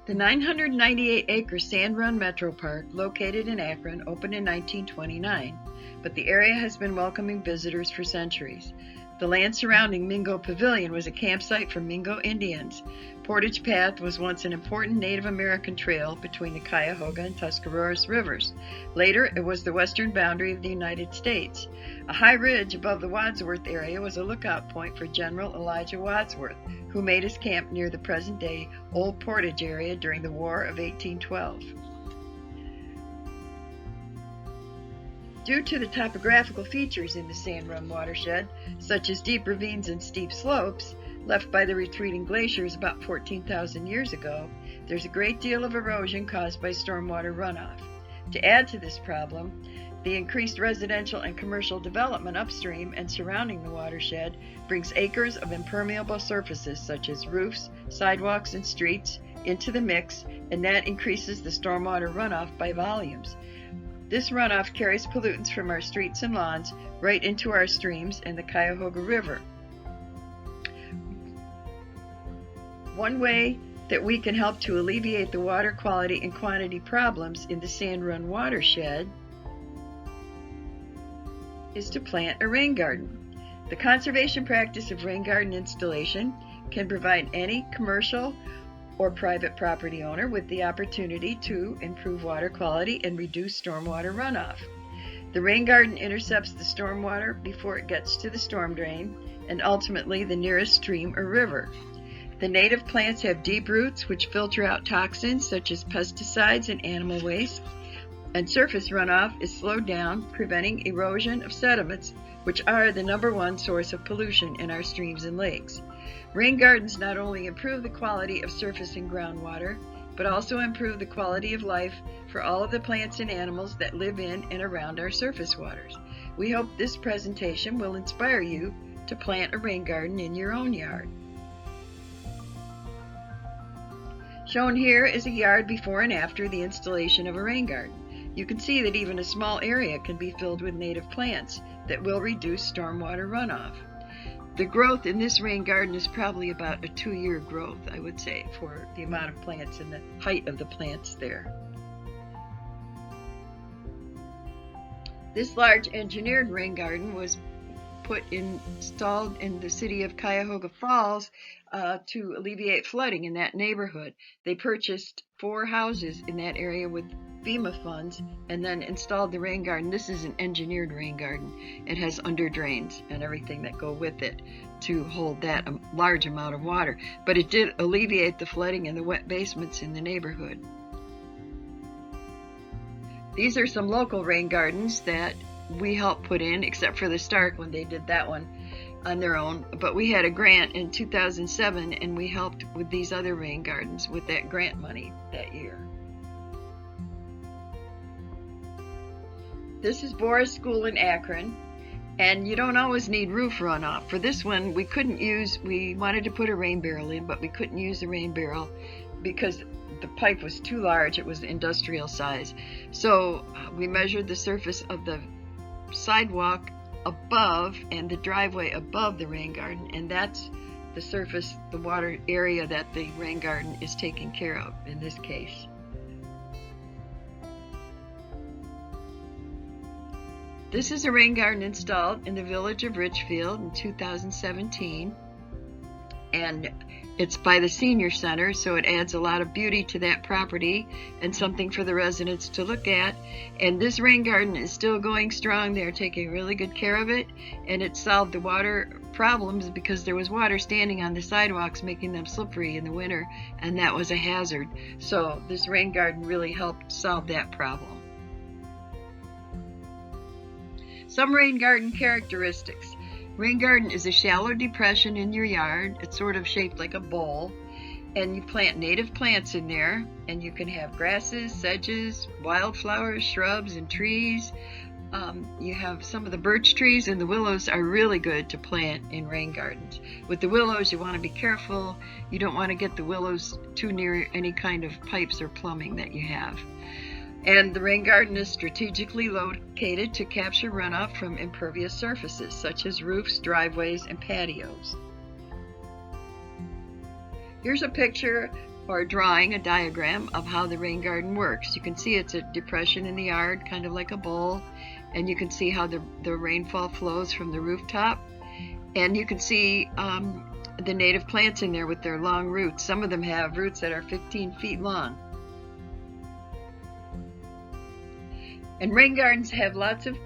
The 998-acre Sand Run Metro Park, located in Akron, opened in 1929, but the area has been welcoming visitors for centuries. The land surrounding Mingo Pavilion was a campsite for Mingo Indians. Portage Path was once an important Native American trail between the Cuyahoga and Tuscaroras rivers. Later, it was the western boundary of the United States. A high ridge above the Wadsworth area was a lookout point for General Elijah Wadsworth, who made his camp near the present-day Old Portage area during the War of 1812. Due to the topographical features in the Sand Run watershed, such as deep ravines and steep slopes, left by the retreating glaciers about 14,000 years ago, there's a great deal of erosion caused by stormwater runoff. To add to this problem, the increased residential and commercial development upstream and surrounding the watershed brings acres of impermeable surfaces such as roofs, sidewalks, and streets into the mix, and that increases the stormwater runoff by volumes. This runoff carries pollutants from our streets and lawns right into our streams and the Cuyahoga River. One way that we can help to alleviate the water quality and quantity problems in the Sand Run watershed is to plant a rain garden. The conservation practice of rain garden installation can provide any commercial or private property owner with the opportunity to improve water quality and reduce stormwater runoff. The rain garden intercepts the stormwater before it gets to the storm drain and ultimately the nearest stream or river. The native plants have deep roots which filter out toxins such as pesticides and animal waste, and surface runoff is slowed down, preventing erosion of sediments, which are the #1 source of pollution in our streams and lakes. Rain gardens not only improve the quality of surface and groundwater, but also improve the quality of life for all of the plants and animals that live in and around our surface waters. We hope this presentation will inspire you to plant a rain garden in your own yard. Shown here is a yard before and after the installation of a rain garden. You can see that even a small area can be filled with native plants that will reduce stormwater runoff. The growth in this rain garden is probably about a 2-year growth, I would say, for the amount of plants and the height of the plants there. This large engineered rain garden was installed in the city of Cuyahoga Falls to alleviate flooding in that neighborhood. They purchased 4 houses in that area with FEMA funds and then installed the rain garden. This is an engineered rain garden. It has under drains and everything that go with it to hold that large amount of water. But it did alleviate the flooding and the wet basements in the neighborhood. These are some local rain gardens that we helped put in, except for the Stark when they did that one on their own. But we had a grant in 2007 and we helped with these other rain gardens with that grant money that year. This is Boris School in Akron, and you don't always need roof runoff. For this one, we wanted to put a rain barrel in, but we couldn't use the rain barrel because the pipe was too large. It was industrial size. So we measured the surface of the sidewalk above and the driveway above the rain garden, and that's the surface, the water area that the rain garden is taking care of in this case. This is a rain garden installed in the village of Richfield in 2017, and it's by the senior center, so it adds a lot of beauty to that property and something for the residents to look at. And this rain garden is still going strong. They're taking really good care of it, and it solved the water problems because there was water standing on the sidewalks making them slippery in the winter, and that was a hazard. So this rain garden really helped solve that problem. Some rain garden characteristics. Rain garden is a shallow depression in your yard. It's sort of shaped like a bowl, and you plant native plants in there, and you can have grasses, sedges, wildflowers, shrubs, and trees. You have some of the birch trees, and the willows are really good to plant in rain gardens. With the willows, you want to be careful. You don't want to get the willows too near any kind of pipes or plumbing that you have. And the rain garden is strategically located to capture runoff from impervious surfaces, such as roofs, driveways, and patios. Here's a picture or a drawing, a diagram of how the rain garden works. You can see it's a depression in the yard, kind of like a bowl, and you can see how the rainfall flows from the rooftop. And you can see the native plants in there with their long roots. Some of them have roots that are 15 feet long. And rain gardens have lots of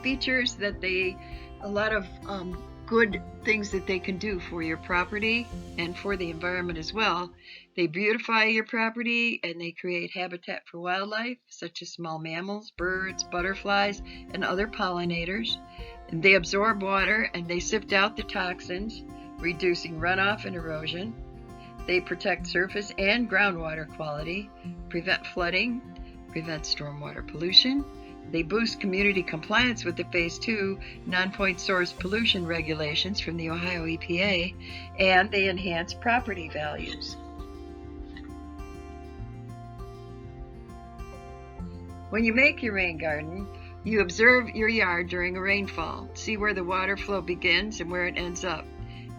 features that a lot of good things that they can do for your property and for the environment as well. They beautify your property and they create habitat for wildlife, such as small mammals, birds, butterflies, and other pollinators. And they absorb water and they sift out the toxins, reducing runoff and erosion. They protect surface and groundwater quality, prevent flooding, prevent stormwater pollution. They boost community compliance with the Phase 2 non-point source pollution regulations from the Ohio EPA, and they enhance property values. When you make your rain garden, you observe your yard during a rainfall. See where the water flow begins and where it ends up.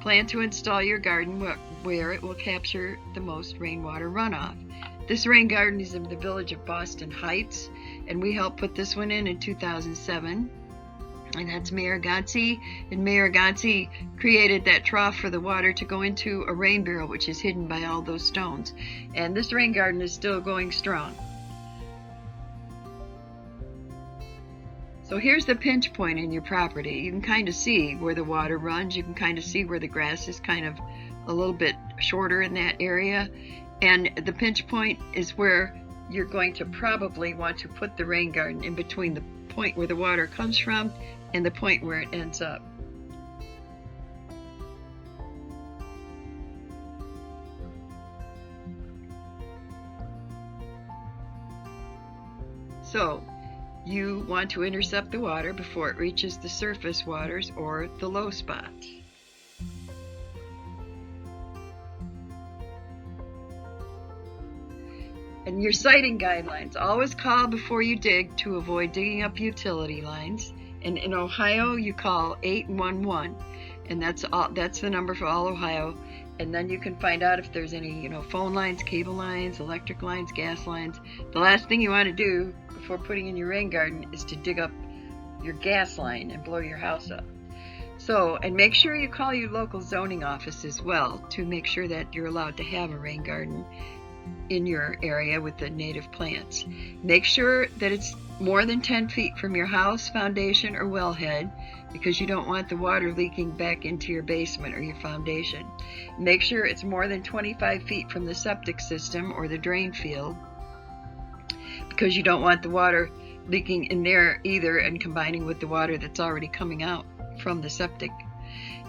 Plan to install your garden where it will capture the most rainwater runoff. This rain garden is in the village of Boston Heights, and we helped put this one in 2007. And that's Mayor Gotze. And Mayor Gotze created that trough for the water to go into a rain barrel, which is hidden by all those stones. And this rain garden is still going strong. So here's the pinch point in your property. You can kind of see where the water runs. You can kind of see where the grass is kind of a little bit shorter in that area. And the pinch point is where you're going to probably want to put the rain garden, in between the point where the water comes from and the point where it ends up. So you want to intercept the water before it reaches the surface waters or the low spots. And your siting guidelines: always call before you dig to avoid digging up utility lines. And in Ohio, you call 811, and that's the number for all Ohio. And then you can find out if there's any, phone lines, cable lines, electric lines, gas lines. The last thing you want to do before putting in your rain garden is to dig up your gas line and blow your house up. So, and make sure you call your local zoning office as well to make sure that you're allowed to have a rain garden in your area with the native plants. Make sure that it's more than 10 feet from your house, foundation, or wellhead, because you don't want the water leaking back into your basement or your foundation. Make sure it's more than 25 feet from the septic system or the drain field, because you don't want the water leaking in there either and combining with the water that's already coming out from the septic.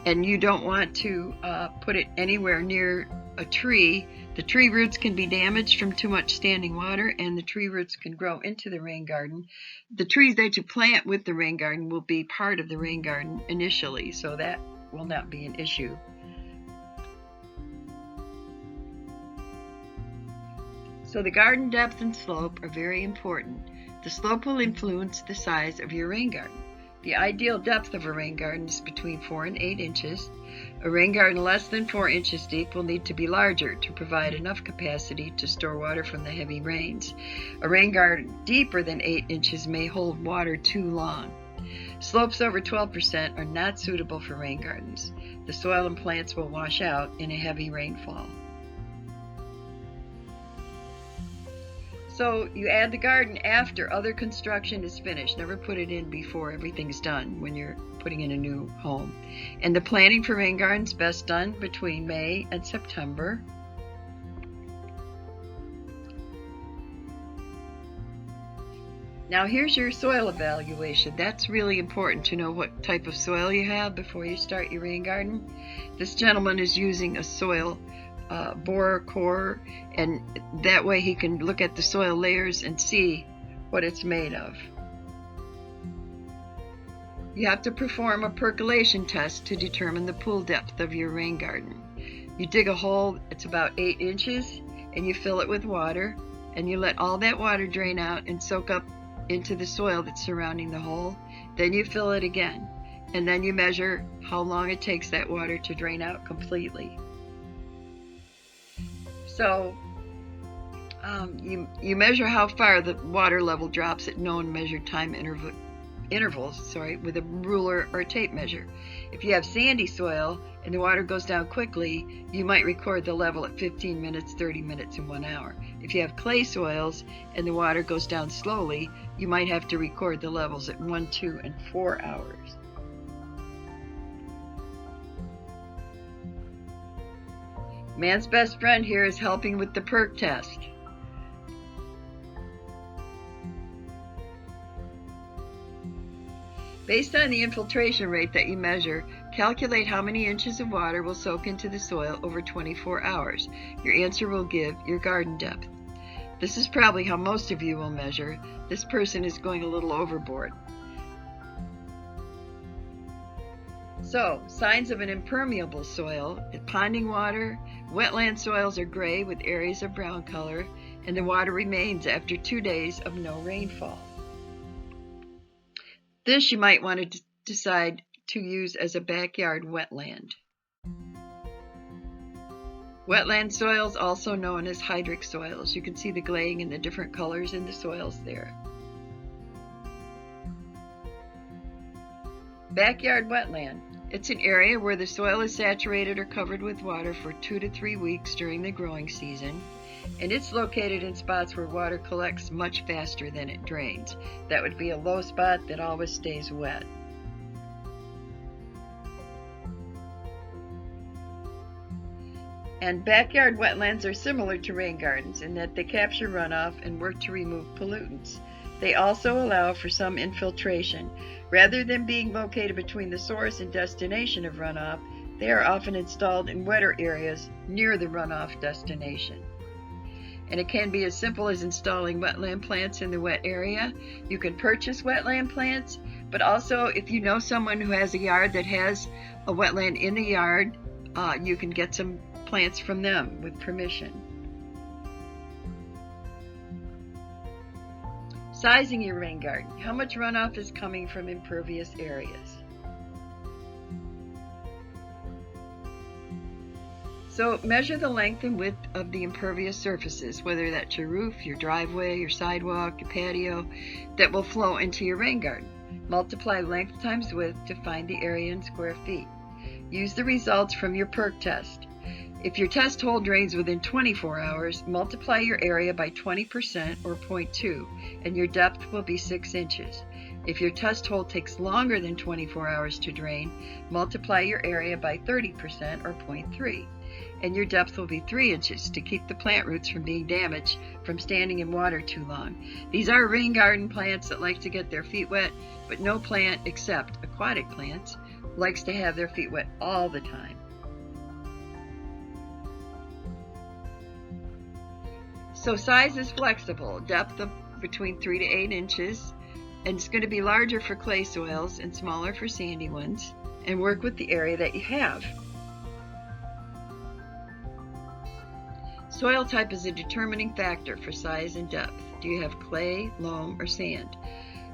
And you don't want to put it anywhere near a tree. The tree roots can be damaged from too much standing water, and the tree roots can grow into the rain garden. The trees that you plant with the rain garden will be part of the rain garden initially, so that will not be an issue. So the garden depth and slope are very important. The slope will influence the size of your rain garden. The ideal depth of a rain garden is between 4 and 8 inches. A rain garden less than 4 inches deep will need to be larger to provide enough capacity to store water from the heavy rains. A rain garden deeper than 8 inches may hold water too long. Slopes over 12% are not suitable for rain gardens. The soil and plants will wash out in a heavy rainfall. So you add the garden after other construction is finished. Never put it in before everything's done when you're putting in a new home. And the planting for rain gardens best done between May and September. Now here's your soil evaluation. That's really important to know what type of soil you have before you start your rain garden. This gentleman is using a soil borer core, and that way he can look at the soil layers and see what it's made of. You have to perform a percolation test to determine the pool depth of your rain garden. You dig a hole, it's about 8 inches, and you fill it with water, and you let all that water drain out and soak up into the soil that's surrounding the hole. Then you fill it again, and then you measure how long it takes that water to drain out completely. So you measure how far the water level drops at known measured time intervals with a ruler or tape measure. If you have sandy soil and the water goes down quickly, you might record the level at 15 minutes, 30 minutes, and 1 hour. If you have clay soils and the water goes down slowly, you might have to record the levels at 1, 2, and 4 hours. Man's best friend here is helping with the perk test. Based on the infiltration rate that you measure, calculate how many inches of water will soak into the soil over 24 hours. Your answer will give your garden depth. This is probably how most of you will measure. This person is going a little overboard. So, signs of an impermeable soil: ponding water, wetland soils are gray with areas of brown color, and the water remains after 2 days of no rainfall. This you might want to decide to use as a backyard wetland. Wetland soils, also known as hydric soils. You can see the glaying and the different colors in the soils there. Backyard wetland. It's an area where the soil is saturated or covered with water for 2 to 3 weeks during the growing season, and it's located in spots where water collects much faster than it drains. That would be a low spot that always stays wet. And backyard wetlands are similar to rain gardens in that they capture runoff and work to remove pollutants. They also allow for some infiltration. Rather than being located between the source and destination of runoff, they are often installed in wetter areas near the runoff destination. And it can be as simple as installing wetland plants in the wet area. You can purchase wetland plants, but also if you know someone who has a yard that has a wetland in the yard, you can get some plants from them with permission. Sizing your rain garden. How much runoff is coming from impervious areas? So measure the length and width of the impervious surfaces, whether that's your roof, your driveway, your sidewalk, your patio, that will flow into your rain garden. Multiply length times width to find the area in square feet. Use the results from your perk test. If your test hole drains within 24 hours, multiply your area by 20% or 0.2, and your depth will be 6 inches. If your test hole takes longer than 24 hours to drain, multiply your area by 30% or 0.3, and your depth will be 3 inches to keep the plant roots from being damaged from standing in water too long. These are rain garden plants that like to get their feet wet, but no plant except aquatic plants likes to have their feet wet all the time. So size is flexible, depth of between 3 to 8 inches, and it's going to be larger for clay soils and smaller for sandy ones, and work with the area that you have. Soil type is a determining factor for size and depth. Do you have clay, loam, or sand?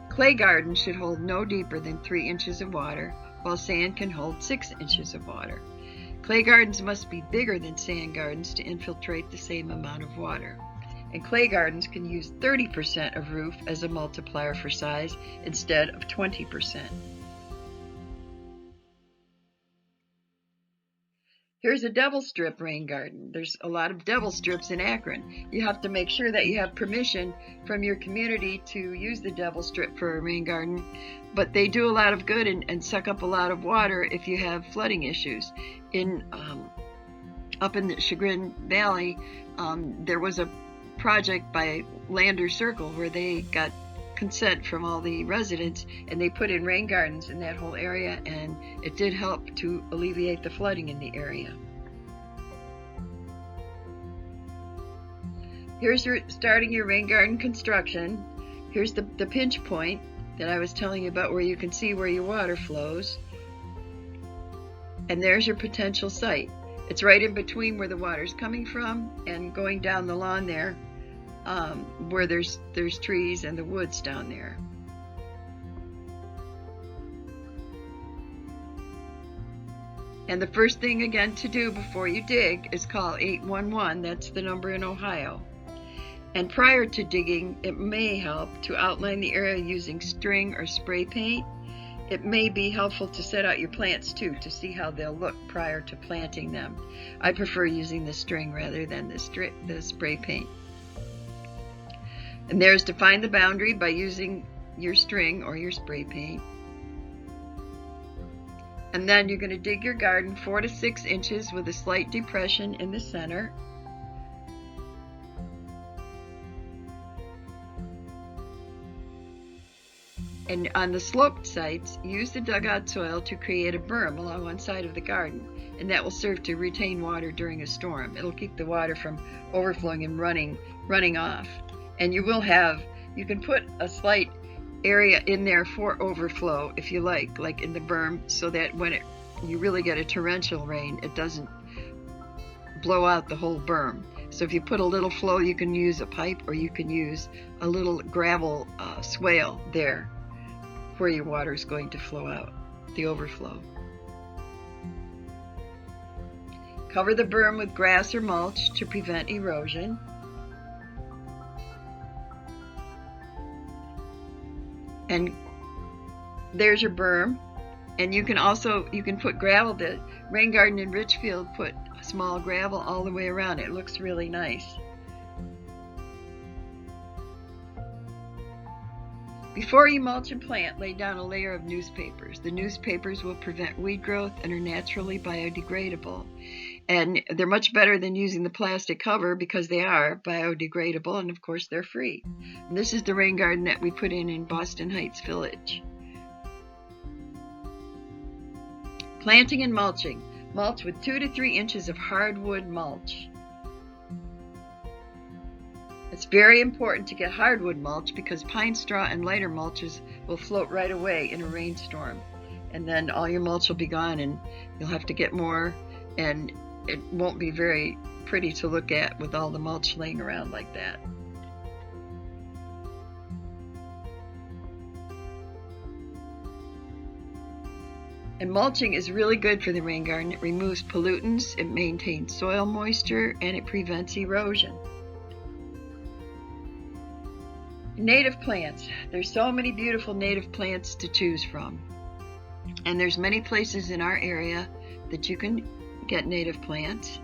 Clay gardens should hold no deeper than 3 inches of water, while sand can hold 6 inches of water. Clay gardens must be bigger than sand gardens to infiltrate the same amount of water. And clay gardens can use 30% of roof as a multiplier for size instead of 20%. Here's a double strip rain garden. There's a lot of double strips in Akron. You have to make sure that you have permission from your community to use the double strip for a rain garden, but they do a lot of good and suck up a lot of water if you have flooding issues. Up in the Chagrin Valley, there was a project by Lander Circle where they got consent from all the residents and they put in rain gardens in that whole area, and it did help to alleviate the flooding in the area. Here's starting your rain garden construction. Here's the pinch point that I was telling you about, where you can see where your water flows, and there's your potential site. It's right in between where the water's coming from and going down the lawn there, where there's trees and the woods down there. And the first thing again to do before you dig is call 811. That's the number in Ohio. And prior to digging, it may help to outline the area using string or spray paint. It may be helpful to set out your plants too to see how they'll look prior to planting them. I prefer using the string rather than the spray paint. And there's to find the boundary by using your string or your spray paint. And then you're going to dig your garden 4 to 6 inches with a slight depression in the center. And on the sloped sites, use the dugout soil to create a berm along one side of the garden, and that will serve to retain water during a storm. It'll keep the water from overflowing and running off. And you can put a slight area in there for overflow if you like in the berm, so that when you really get a torrential rain, it doesn't blow out the whole berm. So if you put a little flow, you can use a pipe or you can use a little gravel swale there where your water is going to flow out, the overflow. Cover the berm with grass or mulch to prevent erosion. And there's your berm. And you can put gravel. The rain garden in Richfield put small gravel all the way around. It looks really nice. Before you mulch and plant, lay down a layer of newspapers. The newspapers will prevent weed growth and are naturally biodegradable. And they're much better than using the plastic cover because they are biodegradable, and of course they're free. And this is the rain garden that we put in Boston Heights Village. Planting and mulching. Mulch with 2 to 3 inches of hardwood mulch. It's very important to get hardwood mulch because pine straw and lighter mulches will float right away in a rainstorm. And then all your mulch will be gone and you'll have to get more, and it won't be very pretty to look at with all the mulch laying around like that. And mulching is really good for the rain garden. It removes pollutants, it maintains soil moisture, and it prevents erosion. Native plants. There's so many beautiful native plants to choose from. And there's many places in our area that you can get native plants.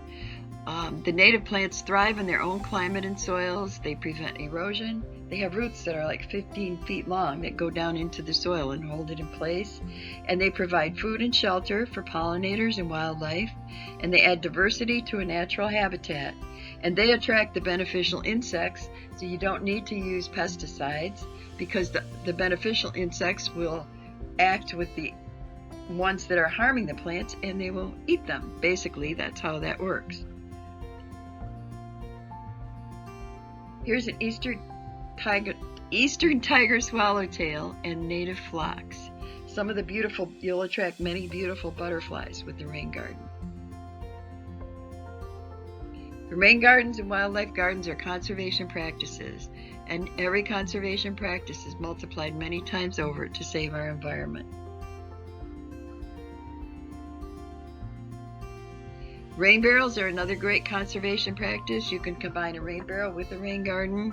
The native plants thrive in their own climate and soils. They prevent erosion. They have roots that are like 15 feet long that go down into the soil and hold it in place. And they provide food and shelter for pollinators and wildlife. And they add diversity to a natural habitat. And they attract the beneficial insects, so you don't need to use pesticides because the beneficial insects will act with the ones that are harming the plants and they will eat them. Basically, that's how that works. Here's an eastern tiger swallowtail and native phlox. You'll attract many beautiful butterflies with the rain garden. The rain gardens and wildlife gardens are conservation practices, and every conservation practice is multiplied many times over to save our environment. Rain barrels are another great conservation practice. You can combine a rain barrel with a rain garden.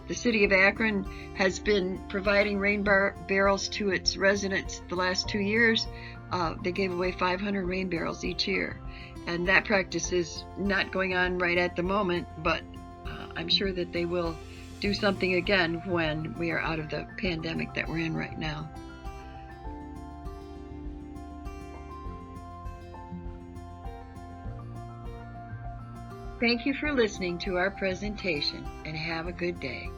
The city of Akron has been providing rain barrels to its residents the last 2 years. They gave away 500 rain barrels each year. And that practice is not going on right at the moment, but I'm sure that they will do something again when we are out of the pandemic that we're in right now. Thank you for listening to our presentation, and have a good day.